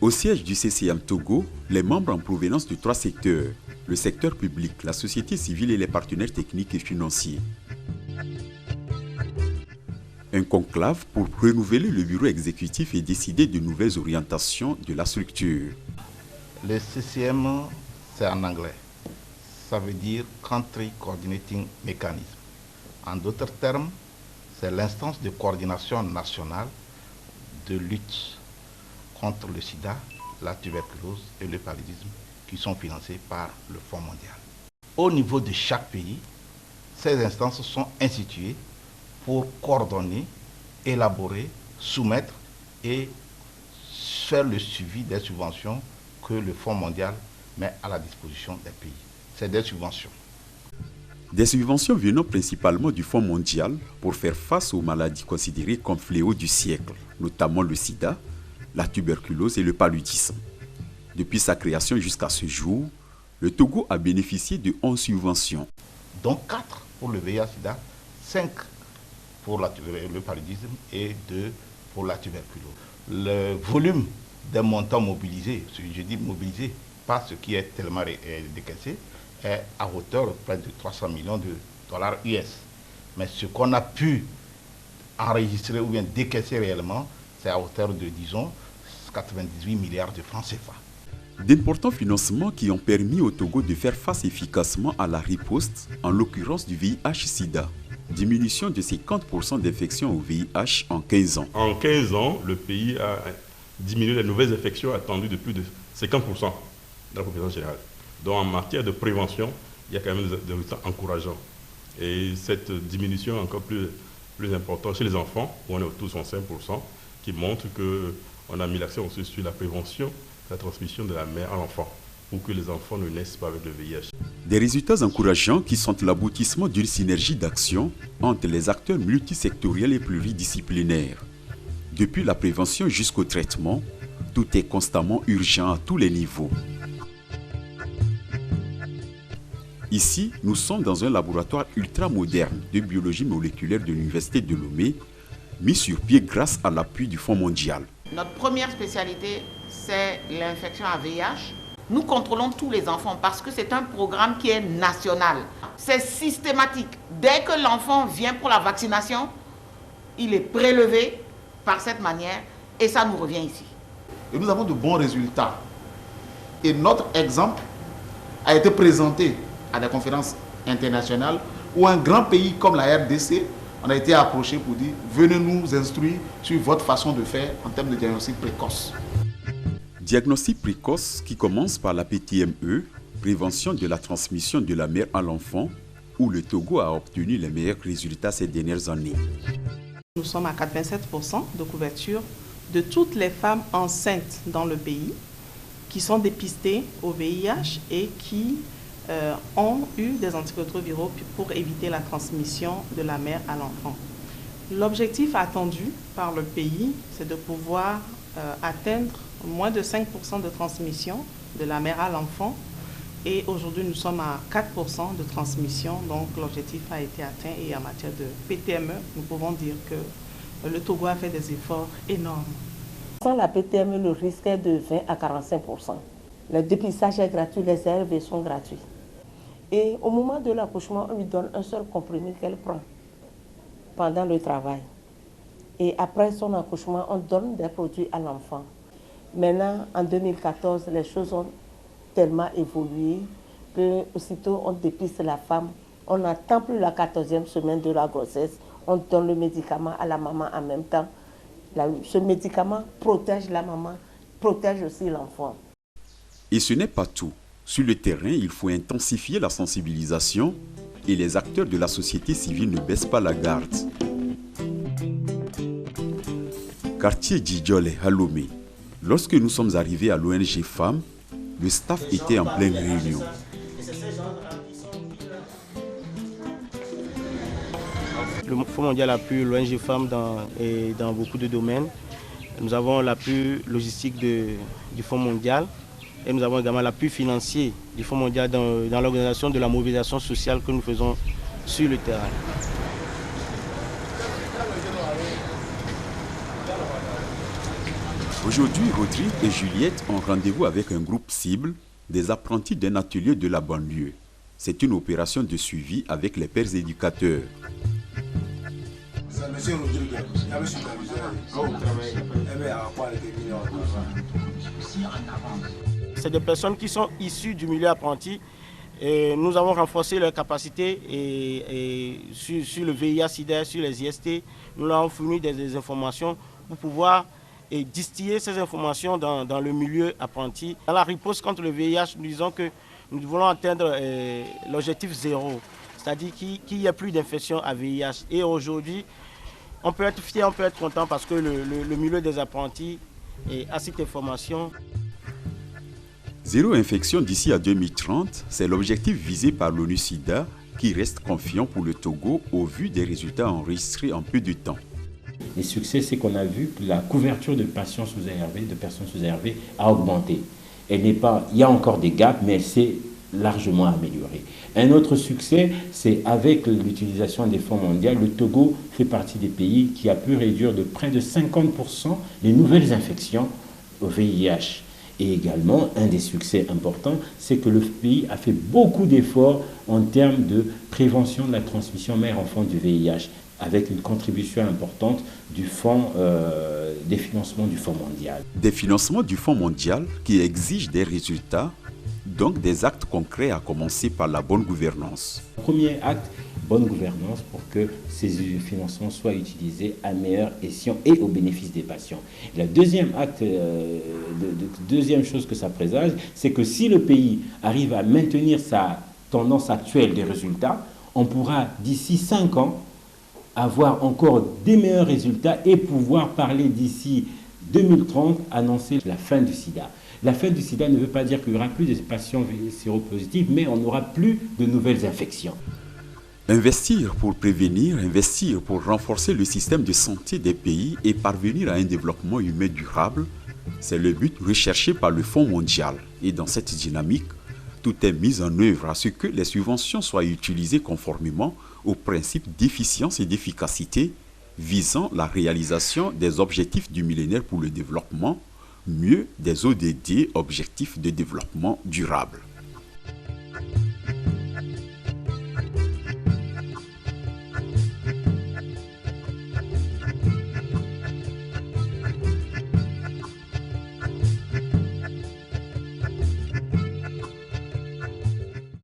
Au siège du CCM Togo, les membres en provenance de 3 secteurs, le secteur public, la société civile et les partenaires techniques et financiers. Un conclave pour renouveler le bureau exécutif et décider de nouvelles orientations de la structure. Le CCM, c'est en anglais. Ça veut dire Country Coordinating Mechanism. En d'autres termes, c'est l'instance de coordination nationale de lutte contre le sida, la tuberculose et le paludisme qui sont financés par le Fonds mondial. Au niveau de chaque pays, ces instances sont instituées pour coordonner, élaborer, soumettre et faire le suivi des subventions que le Fonds mondial met à la disposition des pays. C'est des subventions. Des subventions venant principalement du Fonds mondial pour faire face aux maladies considérées comme fléaux du siècle, notamment le sida, la tuberculose et le paludisme. Depuis sa création jusqu'à ce jour, le Togo a bénéficié de 11 subventions. Donc 4 pour le VIH-Sida, 5 pour le paludisme et 2 pour la tuberculose. Le volume des montants mobilisés, je dis mobilisés, pas ce qui est tellement décaissé, est à hauteur de près de 300 millions de dollars US. Mais ce qu'on a pu enregistrer ou bien décaisser réellement, c'est à hauteur de, disons, 98 milliards de francs CFA. D'importants financements qui ont permis au Togo de faire face efficacement à la riposte, en l'occurrence du VIH-Sida. Diminution de 50% d'infections au VIH en 15 ans. En 15 ans, le pays a diminué les nouvelles infections attendues de plus de 50% de la population générale. Donc en matière de prévention, il y a quand même des résultats encourageants. Et cette diminution est encore plus importante chez les enfants, où on est autour de 65%, qui montre qu'on a mis l'accent aussi sur la prévention, la transmission de la mère à l'enfant, pour que les enfants ne naissent pas avec le VIH. Des résultats encourageants qui sont l'aboutissement d'une synergie d'action entre les acteurs multisectoriels et pluridisciplinaires. Depuis la prévention jusqu'au traitement, tout est constamment urgent à tous les niveaux. Ici, nous sommes dans un laboratoire ultra-moderne de biologie moléculaire de l'Université de Lomé, mis sur pied grâce à l'appui du Fonds mondial. Notre première spécialité, c'est l'infection à VIH. Nous contrôlons tous les enfants parce que c'est un programme qui est national. C'est systématique. Dès que l'enfant vient pour la vaccination, il est prélevé par cette manière et ça nous revient ici. Et nous avons de bons résultats. Et notre exemple a été présenté à des conférences internationales où un grand pays comme la RDC, on a été approché pour dire venez nous instruire sur votre façon de faire en termes de diagnostic précoce. Diagnostic précoce qui commence par la PTME, prévention de la transmission de la mère à l'enfant, où le Togo a obtenu les meilleurs résultats ces dernières années. Nous sommes à 87% de couverture de toutes les femmes enceintes dans le pays qui sont dépistées au VIH et qui ont eu des antirétroviraux pour éviter la transmission de la mère à l'enfant. L'objectif attendu par le pays, c'est de pouvoir atteindre moins de 5% de transmission de la mère à l'enfant. Et aujourd'hui, nous sommes à 4% de transmission, donc l'objectif a été atteint. Et en matière de PTME, nous pouvons dire que le Togo a fait des efforts énormes. Sans la PTME, le risque est de 20 à 45%. Le dépistage est gratuit, les ARV sont gratuits. Et au moment de l'accouchement, on lui donne un seul comprimé qu'elle prend pendant le travail. Et après son accouchement, on donne des produits à l'enfant. Maintenant, en 2014, les choses ont tellement évolué que aussitôt on dépiste la femme, on n'attend plus la 14e semaine de la grossesse, on donne le médicament à la maman en même temps. Ce médicament protège la maman, protège aussi l'enfant. Et ce n'est pas tout. Sur le terrain, il faut intensifier la sensibilisation et les acteurs de la société civile ne baissent pas la garde. Quartier Djidjole à Lomé. Lorsque nous sommes arrivés à l'ONG Femmes, le staff était en pleine réunion. Le Fonds mondial appuie l'ONG Femmes dans beaucoup de domaines. Nous avons l'appui logistique du Fonds mondial et nous avons également l'appui financier du Fonds mondial dans l'organisation de la mobilisation sociale que nous faisons sur le terrain. Aujourd'hui, Rodrigue et Juliette ont rendez-vous avec un groupe cible des apprentis d'un atelier de la banlieue. C'est une opération de suivi avec les pères éducateurs. C'est des personnes qui sont issues du milieu apprenti. Et nous avons renforcé leurs capacités sur le VIH-Sida, sur les IST. Nous leur avons fourni des informations pour pouvoir distiller ces informations dans le milieu apprenti. Dans la riposte contre le VIH, nous disons que nous voulons atteindre l'objectif 0, c'est-à-dire qu'il n'y a plus d'infection à VIH. Et aujourd'hui, on peut être fier, on peut être content parce que le milieu des apprentis a cette information. Zéro infection d'ici à 2030, c'est l'objectif visé par l'ONU-SIDA qui reste confiant pour le Togo au vu des résultats enregistrés en peu de temps. Le succès, c'est qu'on a vu que la couverture de patients sous ARV, de personnes sous ARV, a augmenté. Il y a encore des gaps, mais elle s'est largement améliorée. Un autre succès, c'est avec l'utilisation des fonds mondiaux, le Togo fait partie des pays qui a pu réduire de près de 50% les nouvelles infections au VIH. Et également, un des succès importants, c'est que le pays a fait beaucoup d'efforts en termes de prévention de la transmission mère-enfant du VIH, avec une contribution importante du fonds, des financements du Fonds mondial. Des financements du Fonds mondial qui exigent des résultats, donc des actes concrets à commencer par la bonne gouvernance. Premier acte, bonne gouvernance pour que ces financements soient utilisés à meilleur escient et au bénéfice des patients. Le deuxième acte, deuxième chose que ça présage, c'est que si le pays arrive à maintenir sa tendance actuelle des résultats, on pourra d'ici 5 ans avoir encore des meilleurs résultats et pouvoir parler d'ici 2030, annoncer la fin du sida. La fin du sida ne veut pas dire qu'il n'y aura plus de patients séropositifs, mais on n'aura plus de nouvelles infections. Investir pour prévenir, investir pour renforcer le système de santé des pays et parvenir à un développement humain durable, c'est le but recherché par le Fonds mondial. Et dans cette dynamique, tout est mis en œuvre à ce que les subventions soient utilisées conformément aux principes d'efficience et d'efficacité visant la réalisation des objectifs du millénaire pour le développement, mieux des ODD, objectifs de développement durable.